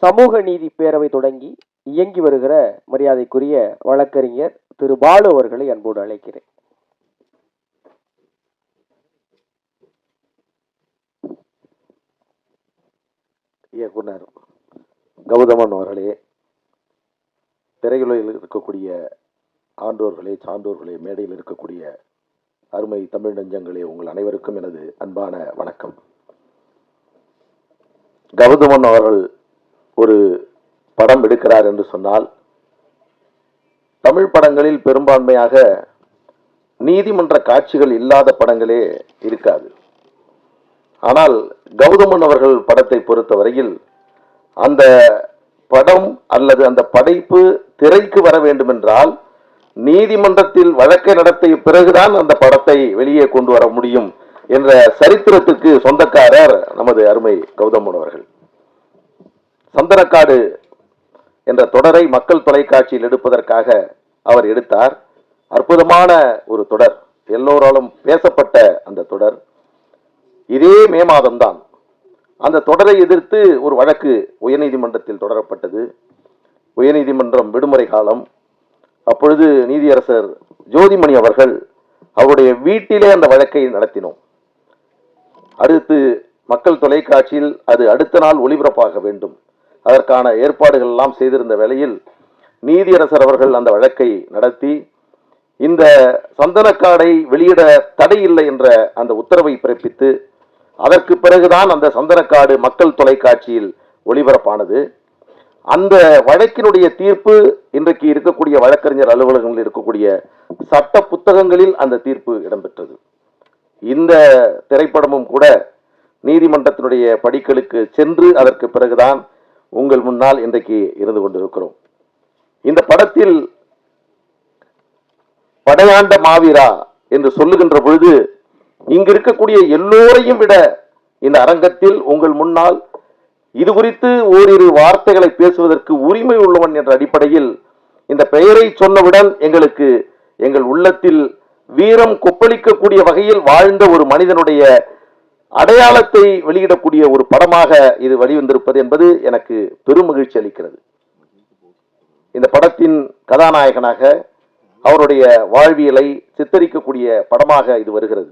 சமூக நீதி பேரவை தொடங்கி இயங்கி வருகிற மரியாதைக்குரிய வழக்கறிஞர் திரு பாலு அவர்களை அன்போடு அழைக்கிறேன். இயக்குனர் கௌதமன் அவர்களே, திரையுலகில் இருக்கக்கூடிய ஆண்டோர்களே, சான்றோர்களே, மேடையில் இருக்கக்கூடிய அருமை தமிழ் நெஞ்சங்களே, உங்கள் அனைவருக்கும் எனது அன்பான வணக்கம். கௌதமன் அவர்கள் ஒரு படம் எடுக்கிறார் என்று சொன்னால், தமிழ் படங்களில் பெரும்பான்மையாக நீதிமன்ற காட்சிகள் இல்லாத படங்களே இருக்காது. ஆனால் கௌதமன் அவர்கள் படத்தை பொறுத்தவரையில் அந்த படம் அல்லது அந்த படைப்பு திரைக்கு வர வேண்டும் என்றால் நீதிமன்றத்தில் வழக்கை நடத்திய பிறகுதான் அந்த படத்தை வெளியே கொண்டு வர முடியும் என்ற சரித்திரத்துக்கு சொந்தக்காரர் நமது அருமை கௌதமன் அவர்கள். சந்தனக்காடு என்ற தொடரை மக்கள் தொலைக்காட்சியில் எடுப்பதற்காக அவர் எடுத்தார். அற்புதமான ஒரு தொடர், எல்லோராலும் பேசப்பட்ட அந்த தொடர். இதே மே மாதம்தான் அந்த தொடரை எதிர்த்து ஒரு வழக்கு உயர்நீதிமன்றத்தில் தொடரப்பட்டது. உயர்நீதிமன்றம் விடுமுறை காலம். அப்பொழுது நீதியரசர் ஜோதிமணி அவர்கள் அவருடைய வீட்டிலே அந்த வழக்கை நடத்தினோம். அடுத்து மக்கள் தொலைக்காட்சியில் அது அடுத்த நாள் ஒளிபரப்பாக வேண்டும், அதற்கான ஏற்பாடுகள் எல்லாம் செய்திருந்த வேளையில் நீதியரசர் அவர்கள் அந்த வழக்கை நடத்தி இந்த சந்தனக்காடை வெளியிட தடை இல்லை என்ற அந்த உத்தரவை பிறப்பித்து அதற்கு பிறகுதான் அந்த சந்தனக்காடு மக்கள் தொலைக்காட்சியில் ஒளிபரப்பானது. அந்த வழக்கினுடைய தீர்ப்பு இன்றைக்கு இருக்கக்கூடிய வழக்கறிஞர் அலுவலகங்களில் இருக்கக்கூடிய சட்ட புத்தகங்களில் அந்த தீர்ப்பு இடம்பெற்றது. இந்த திரைப்படமும் கூட நீதிமன்றத்தினுடைய படிகளுக்கு சென்று அதற்கு பிறகுதான் உங்கள் முன்னால் இன்றைக்கு இருந்து கொண்டிருக்கிறோம். இந்த படத்தில் படையாண்ட மாவீரா என்று சொல்லுகின்ற பொழுது இங்கு இருக்கக்கூடிய எல்லோரையும் விட இந்த அரங்கத்தில் உங்கள் முன்னால் இது குறித்து ஓரிரு வார்த்தைகளை பேசுவதற்கு உரிமை உள்ளவன் என்ற அடிப்படையில் இந்த பெயரை சொன்னவுடன் எங்கள் உள்ளத்தில் வீரம் கொப்பளிக்கக்கூடிய வகையில் வாழ்ந்த ஒரு மனிதனுடைய அடையாளத்தை வெளியிடக்கூடிய ஒரு படமாக இது வெளிவந்திருப்பது என்பது எனக்கு பெரும் மகிழ்ச்சி அளிக்கிறது. இந்த படத்தின் கதாநாயகனாக அவருடைய வாழ்வியலை சித்தரிக்கக்கூடிய படமாக இது வருகிறது.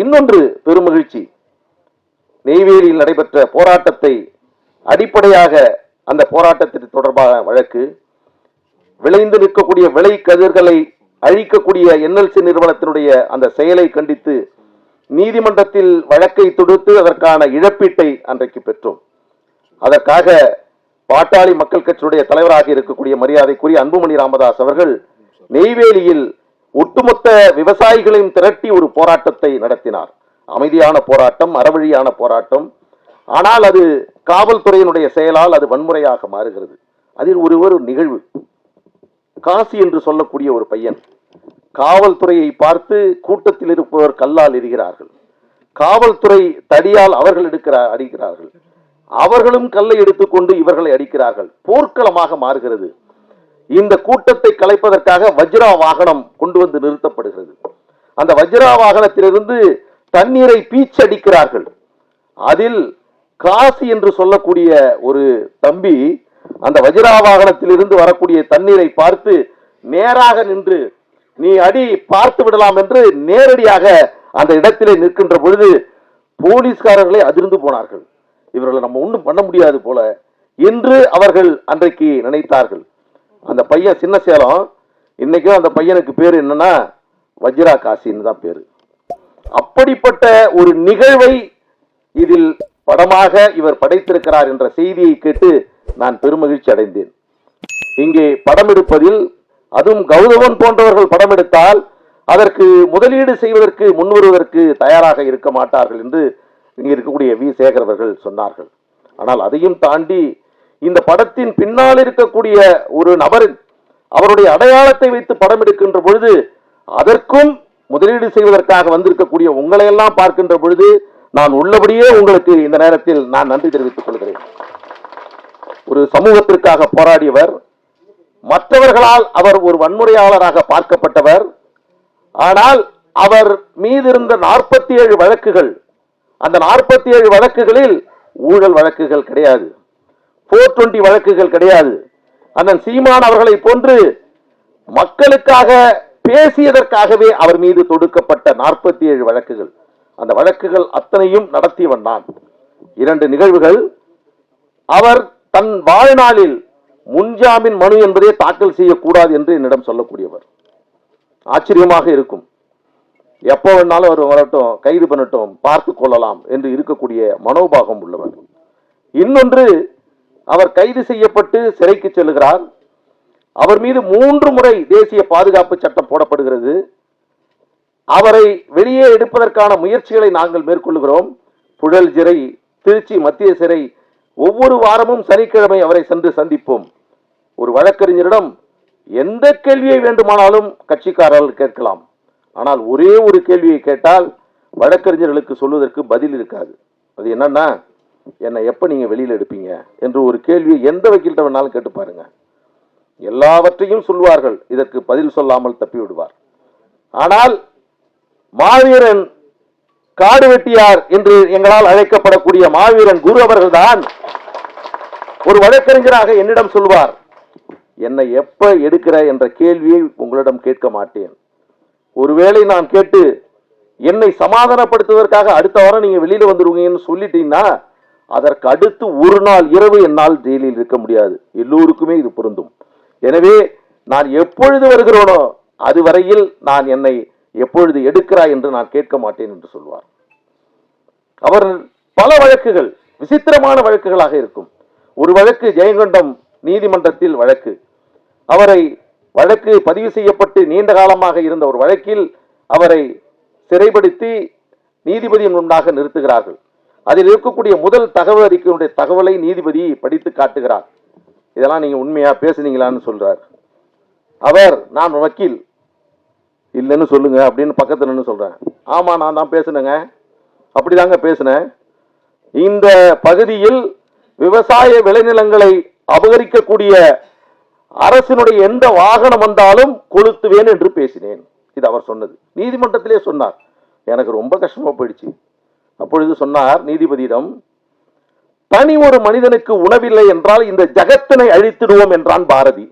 இன்னொன்று பெரும் மகிழ்ச்சி, நெய்வேலியில் நடைபெற்ற போராட்டத்தை அடிப்படையாக அந்த போராட்டத்திற்கு தொடர்பாக வழக்கு, விளைந்து நிற்கக்கூடிய விளை கதிர்களை அழிக்கக்கூடிய என்எல்சி நிறுவனத்தினுடைய அந்த செயலை கண்டித்து நீதிமன்றத்தில் வழக்கை தொடுத்து அதற்கான இழப்பீட்டை அன்றைக்கு பெற்றோம். அதற்காக பாட்டாளி மக்கள் கட்சியுடைய தலைவராக இருக்கக்கூடிய மரியாதைக்குரிய அன்புமணி ராமதாஸ் அவர்கள் நெய்வேலியில் ஒட்டுமொத்த விவசாயிகளையும் திரட்டி ஒரு போராட்டத்தை நடத்தினார். அமைதியான போராட்டம், அறவழியான போராட்டம். ஆனால் அது காவல்துறையினுடைய செயலால் அது வன்முறையாக மாறுகிறது. அதில் ஒரு நிகழ்வு, காசி என்று சொல்லக்கூடிய ஒரு பையன் காவல்துறையை பார்த்து கூட்டத்தில் இருப்பவர் கல்லால் எறிகிறார்கள். காவல்துறை தடியால் அவர்கள் அடிக்கிறார்கள். அவர்களும் கல்லை எடுத்துக்கொண்டு இவர்களை அடிக்கிறார்கள். போர்க்களமாக மாறுகிறது. இந்த கூட்டத்தை கலைப்பதற்காக வஜ்ரா வாகனம் கொண்டு வந்து நிறுத்தப்படுகிறது. அந்த வஜ்ரா வாகனத்திலிருந்து தண்ணீரை பீச்சடிக்கிறார்கள். அதில் காசி என்று சொல்லக்கூடிய ஒரு தம்பி அந்த வஜ்ரா வாகனத்தில் இருந்து வரக்கூடிய தண்ணீரை பார்த்து நேராக நின்று நீ அடி பார்த்து விடலாம் என்று நேரடியாக அந்த இடத்திலே நிற்கின்ற பொழுது போலீஸ்காரர்களே அதிர்ந்து போனார்கள். இவர்களை நம்ம ஒன்றும் பண்ண முடியாது போல என்று அவர்கள் அன்றைக்கு நினைத்தார்கள். அந்த பையன் சின்ன சேலம், இன்னைக்கும் அந்த பையனுக்கு பேரு என்னன்னா வஜ்ரா காசின்னு தான் பேரு. அப்படிப்பட்ட ஒரு நிகழ்வை இதில் படமாக இவர் படைத்திருக்கிறார் என்ற செய்தியை கேட்டு நான் பெருமகிழ்ச்சி அடைந்தேன். இங்கே படம் எடுப்பதில் அதுவும் கௌதமன் போன்றவர்கள் படம் எடுத்தால் அதற்கு முதலீடு செய்வதற்கு முன்வருவதற்கு தயாராக இருக்க மாட்டார்கள் என்று இங்கே இருக்கக்கூடிய வி சேகர் அவர்கள் சொன்னார்கள். ஆனால் அதையும் தாண்டி இந்த படத்தின் பின்னால் இருக்கக்கூடிய ஒரு நபரின் அவருடைய அடையாளத்தை வைத்து படம் எடுக்கின்ற பொழுது அதற்கும் முதலீடு செய்வதற்காக வந்திருக்கக்கூடிய உங்களை எல்லாம் பார்க்கின்ற பொழுது நான் உள்ளபடியே உங்களுக்கு இந்த நேரத்தில் நான் நன்றி தெரிவித்துக் கொள்கிறேன். ஒரு சமூகத்திற்காக போராடியவர், மற்றவர்களால் அவர் ஒரு வன்முறையாளராக பார்க்கப்பட்டவர். ஆனால் அவர் மீது இருந்த 47 வழக்குகள், அந்த 47 வழக்குகளில் ஊழல் வழக்குகள் கிடையாது. 420 வழக்குகள் கிடையாது. அண்ணன் சீமான் அவர்களை போன்று மக்களுக்காக பேசியதற்காகவே அவர் மீது தொடுக்கப்பட்ட 47 வழக்குகள். அந்த வழக்குகள் அத்தனையும் நடத்தியவன் நான். 2 நிகழ்வுகள். அவர் தன் வாழ்நாளில் முன்ஜாமீன் மனு என்பதே தாக்கல் செய்யக்கூடாது என்று என்னிடம் சொல்லக்கூடியவர். ஆச்சரியமாக இருக்கும். எப்போ வேணாலும் அவர் வரட்டும், கைது பண்ணட்டும், பார்த்து கொள்ளலாம் என்று இருக்கக்கூடிய மனோபாகம் உள்ளவர். இன்னொன்று, அவர் கைது செய்யப்பட்டு சிறைக்கு செல்லுகிறார். அவர் மீது 3 முறை தேசிய பாதுகாப்பு சட்டம் போடப்படுகிறது. அவரை வெளியே எடுப்பதற்கான முயற்சிகளை நாங்கள் மேற்கொள்கிறோம். புழல் சிறை, திருச்சி மத்திய சிறை, ஒவ்வொரு வாரமும் சனிக்கிழமை அவரை சென்று சந்திப்போம். ஒரு வழக்கறிஞரிடம் எந்த கேள்வியை வேண்டுமானாலும் கட்சிக்காரர்கள் கேட்கலாம். ஆனால் ஒரே ஒரு கேள்வியை கேட்டால் வழக்கறிஞர்களுக்கு சொல்வதற்கு பதில் இருக்காது. அது என்னன்னா, என்னை எப்ப நீங்க வெளியில் எடுப்பீங்க என்று ஒரு கேள்வியை எந்த வக்கீல்கிட்ட வேணாலும் கேட்டு பாருங்க. எல்லாவற்றையும் சொல்வார்கள், இதற்கு பதில் சொல்லாமல் தப்பி விடுவார். ஆனால் மாவீரன் காடு வெட்டியார் என்று எங்களால் அழைக்கப்படக்கூடிய மாவீரன் குரு அவர்கள்தான் ஒரு வழக்கறிஞராக என்னிடம் சொல்வார், என்னை எப்ப எடுக்கிற என்ற கேள்வியை உங்களிடம் கேட்க மாட்டேன். ஒருவேளை நான் கேட்டு என்னை சமாதானப்படுத்துவதற்காக அடுத்த வாரம் நீங்க வெளியில வந்துருவீங்கன்னு சொல்லிட்டீங்கன்னா அதற்கு அடுத்து ஒரு நாள் இரவு என்னால் ஜெயிலில் இருக்க முடியாது. எல்லோருக்குமே இது பொருந்தும். எனவே நான் எப்பொழுது வருகிறோனோ அதுவரையில் நான் என்னை எப்பொழுது எடுக்கிறாய் என்று நான் கேட்க மாட்டேன் என்று சொல்வார். அவர் பல வழக்குகள் விசித்திரமான வழக்குகளாக இருக்கும். ஒரு வழக்கு ஜெயங்கொண்டம் நீதிமன்றத்தில் வழக்கு. அவரை வழக்கு பதிவு செய்யப்பட்டு நீண்ட காலமாக இருந்த ஒரு வழக்கில் அவரை சிறைப்படுத்தி நீதிபதியின் முன்னாக நிறுத்துகிறார்கள். அதில் இருக்கக்கூடிய முதல் தகவல் அறிக்கையுடைய தகவலை நீதிபதி படித்து காட்டுகிறார். இதெல்லாம் நீங்க உண்மையா பேசுனீங்களான்னு சொல்றார். அவர், நான் வக்கீல், இல்லைன்னு சொல்லுங்க அப்படின்னு பக்கத்துல நின்று சொல்றேன். ஆமா, நான் தான் பேசுனேங்க, அப்படிதாங்க பேசினேன். இந்த பகுதியில் விவசாய விளைநிலங்களை அபகரிக்கக்கூடிய அரசினுடைய எந்த வாகனம் வந்தாலும் கொளுத்துவேன் என்று பேசினேன். இது அவர் சொன்னது. நீதிமன்றத்திலே சொன்னார். எனக்கு ரொம்ப கஷ்டமா போயிடுச்சு. அப்பொழுது சொன்னார் நீதிபதியிடம், தனி ஒரு மனிதனுக்கு உணவில்லை என்றால் இந்த ஜகத்தினை அழித்திடுவோம் என்றான் பாரதி.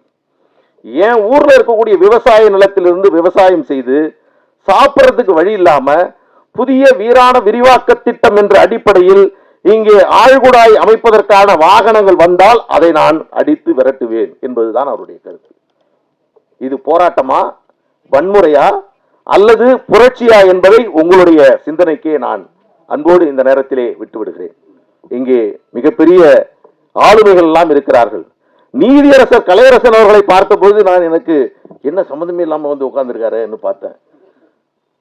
ஏன் ஊர்ல இருக்கக்கூடிய விவசாய நிலத்திலிருந்து விவசாயம் செய்து சாப்பிட்றதுக்கு வழி இல்லாம புதிய வீராண விரிவாக்க திட்டம் என்ற அடிப்படையில் இங்கே ஆழ்குடாய் அமைப்பதற்கான வாகனங்கள் வந்தால் அதை நான் அடித்து விரட்டுவேன் என்பதுதான் அவருடைய கருத்து. இது போராட்டமா, வன்முறையா அல்லது புரட்சியா என்பதை உங்களுடைய சிந்தனைக்கே நான் அன்போடு இந்த நேரத்திலே விட்டுவிடுகிறேன். இங்கே மிகப்பெரிய ஆளுமைகள் எல்லாம் இருக்கிறார்கள். நீதியரசர் கலையரசன் அவர்களை பார்த்தபோது நான் எனக்கு என்ன சம்பந்தமே இல்லாம வந்து உட்கார்ந்துருக்காருன்னு பார்த்தேன்.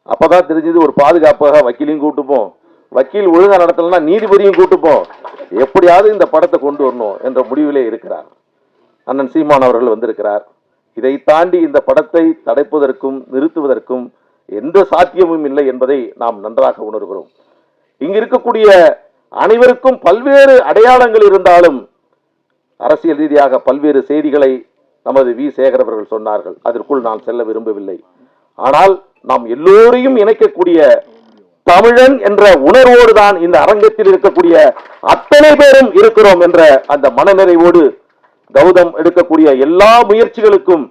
அப்பதான் தெரிஞ்சது, ஒரு பாதுகாப்பாக வக்கீலையும் கூட்டுப்போம், வக்கீல் ஒழுங்கா நடத்தலன்னா நீதிபதியும் கூட்டுப்போம், எப்படியாவது இந்த படத்தை கொண்டு வரணும் என்ற முடிவிலே இருக்கிறார். அண்ணன் சீமான் அவர்கள் வந்திருக்கிறார். இதை தாண்டி இந்த படத்தை தடைப்பதற்கும் நிறுத்துவதற்கும் எந்த சாத்தியமும் இல்லை என்பதை நாம் நன்றாக உணர்கிறோம். இங்கு இருக்கக்கூடிய அனைவருக்கும் பல்வேறு அடையாளங்கள் இருந்தாலும் அரசியல் ரீதியாக பல்வேறு செய்திகளை நமது வி. சேகர் அவர்கள் சொன்னார்கள். அதற்குள் நான் செல்ல விரும்பவில்லை. ஆனால் நாம் எல்லோரையும் இணைக்கக்கூடிய தமிழன் என்ற உணர்வோடு தான் இந்த அரங்கத்தில் இருக்கக்கூடிய அத்தனை பேரும் இருக்கிறோம் என்ற அந்த மனநிறைவோடு கௌதம் எடுக்கக்கூடிய எல்லா முயற்சிகளுக்கும்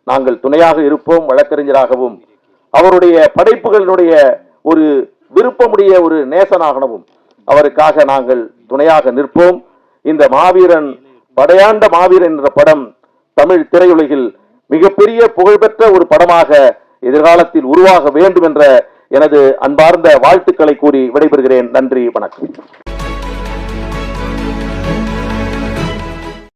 நாங்கள் துணையாக இருப்போம். வழக்கறிஞராகவும் அவருடைய படைப்புகளினுடைய ஒரு விருப்பமுடைய ஒரு நேசனாகவும் அவருக்காக நாங்கள் துணையாக நிற்போம். இந்த மாவீரன், படையாண்ட மாவீரன் என்ற படம் தமிழ் திரையுலகில் மிகப்பெரிய புகழ்பெற்ற ஒரு படமாக எதிர்காலத்தில் உருவாக வேண்டும் என்ற எனது அன்பார்ந்த வாழ்த்துக்களை கூறி விடைபெறுகிறேன். நன்றி, வணக்கம்.